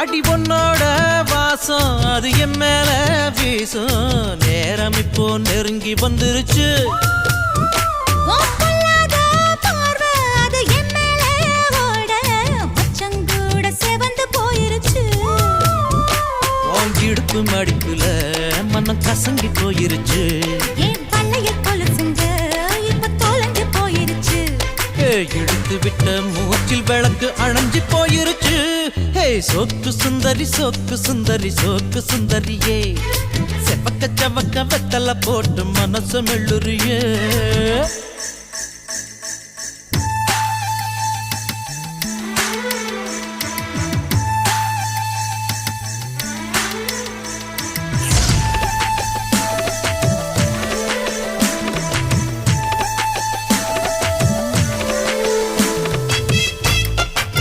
அடி பொண்ணோட வாசம் அது என் மேல வீசும். நேரம் இப்போ நெருங்கி வந்துருச்சு. இடுப்பு மடிப்புல மனம் கசங்கி போயிருச்சு. எடுத்து விட்ட மூச்சில் விளக்கு அணைஞ்சு போயிருச்சு. சோக்கு சுந்தரி சோக்கு சுந்தரி சோக்கு சுந்தரியே, செவக்க செவக்க வெத்தல போட்டு மனசு மெல்லுறியே.